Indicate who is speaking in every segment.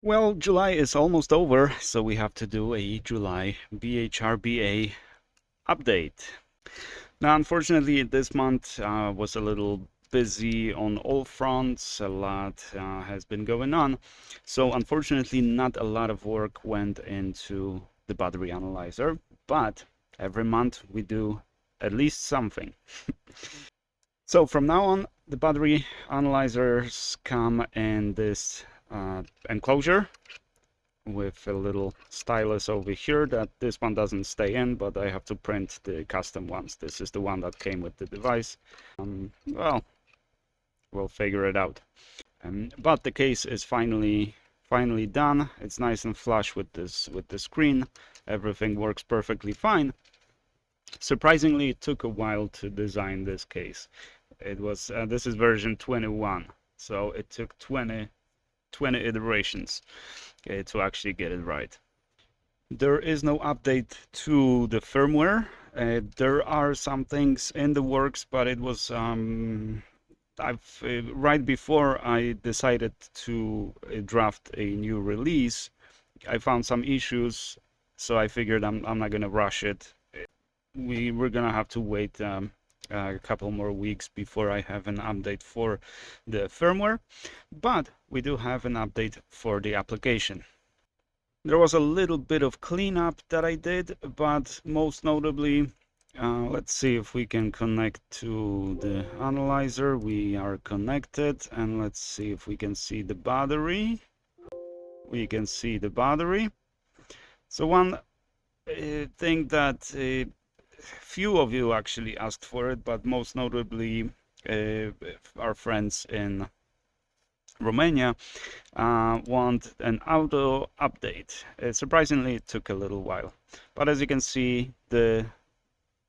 Speaker 1: Well, July is almost over, so we have to do a July BHRBA update. Now, unfortunately, this month was a little busy on all fronts. A lot has been going on. So, unfortunately, not a lot of work went into the battery analyzer, but every month we do at least something. So, from now on, the battery analyzers come in this enclosure with a little stylus over here that this one doesn't stay in, but I have to print the custom ones. This is the one that came with the device. Well, we'll figure it out. But the case is finally done. It's nice and flush with the screen. Everything works perfectly fine. Surprisingly, it took a while to design this case. It was this is version 21, so it took 20 iterations to actually get it right. There is no update to the firmware. There are some things in the works, but it was right before I decided to draft a new release, I found some issues, so I figured I'm not gonna rush it. We're gonna have to wait a couple more weeks before I have an update for the firmware, but we do have an update for the application. There was a little bit of cleanup that I did, but most notably, let's see if we can connect to the analyzer. We are connected, and let's see if we can see the battery. We can see the battery. So one thing that few of you actually asked for it, but most notably our friends in Romania want an auto update. Surprisingly, it took a little while, but as you can see,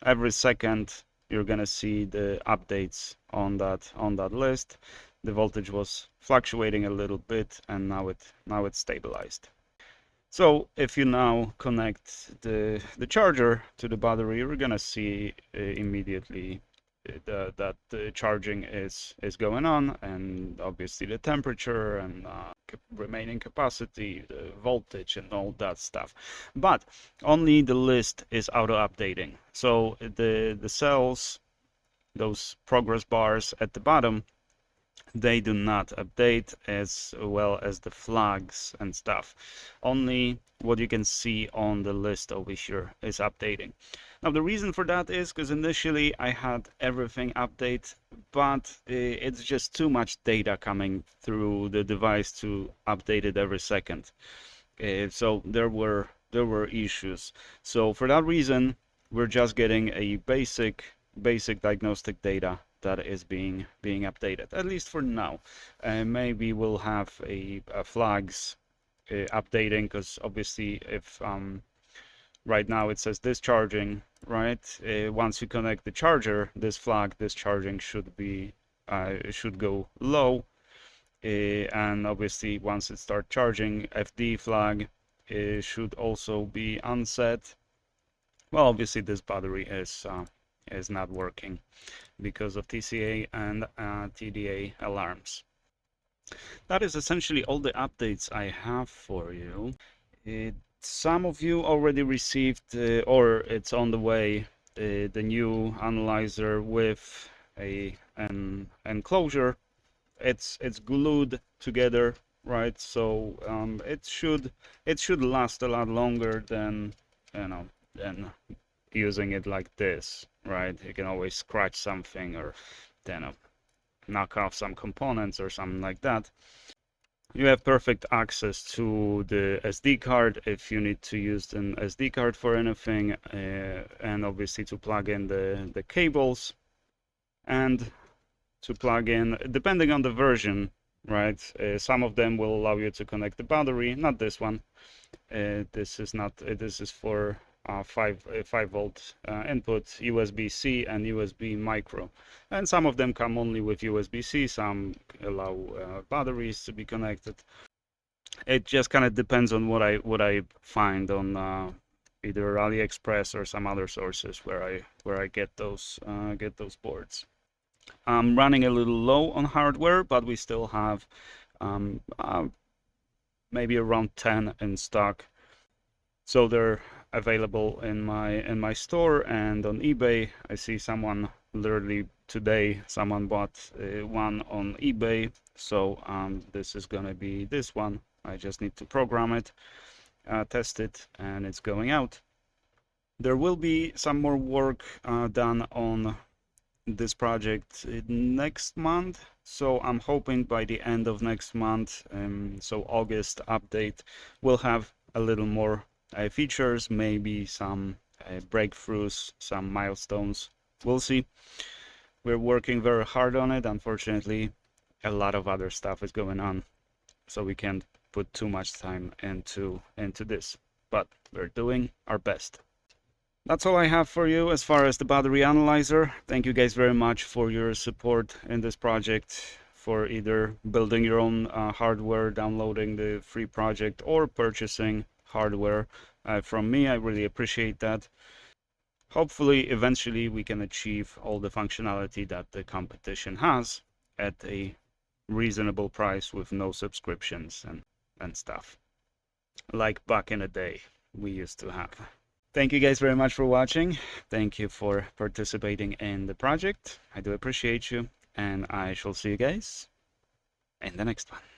Speaker 1: every second you're gonna see the updates on that list. The voltage was fluctuating a little bit, and now it's stabilized. So if you now connect the charger to the battery, we're gonna see immediately that the charging is going on, and obviously the temperature and remaining capacity, the voltage, and all that stuff. But only the list is auto updating. So the cells, those progress bars at the bottom, they do not update, as well as the flags and stuff. Only what you can see on the list over here is updating. Now the reason for that is because initially I had everything update, but it's just too much data coming through the device to update it every second. So there were issues. So for that reason, we're just getting a basic diagnostic data that is being updated, at least for now. Maybe we'll have a flags updating, because obviously if right now it says discharging, right? Once you connect the charger, this flag, discharging, should go low, and obviously once it starts charging, FD flag should also be unset. Well, obviously this battery is not working because of TCA and TDA alarms. That is essentially all the updates I have for you. Some of you already received, or it's on the way, the new analyzer with an enclosure. It's glued together, right? So it should last a lot longer than than using it like this, right? You can always scratch something, or knock off some components or something like that. You have perfect access to the SD card if you need to use an SD card for anything, and obviously to plug in the cables, and to plug in, depending on the version, right? Some of them will allow you to connect the battery, not this one. This is for 5-volt input, USB-C and USB micro, and some of them come only with USB-C. Some allow batteries to be connected. It just kind of depends on what I find on either AliExpress or some other sources where I get those boards. I'm running a little low on hardware, but we still have maybe around 10 in stock. So they're available in my store and on eBay. I see someone literally today, someone bought one on eBay. So this is gonna be this one. I just need to program it, test it, and it's going out. There will be some more work done on this project next month, so I'm hoping by the end of next month, so August update, we'll have a little more features, maybe some breakthroughs, some milestones. We'll see. We're working very hard on it. Unfortunately, a lot of other stuff is going on, so we can't put too much time into this, but we're doing our best. That's all I have for you as far as the battery analyzer. Thank you guys very much for your support in this project, for either building your own hardware, downloading the free project, or purchasing hardware from me. I really appreciate that. Hopefully, eventually, we can achieve all the functionality that the competition has at a reasonable price with no subscriptions and stuff, like back in the day we used to have. Thank you guys very much for watching. Thank you for participating in the project. I do appreciate you, and I shall see you guys in the next one.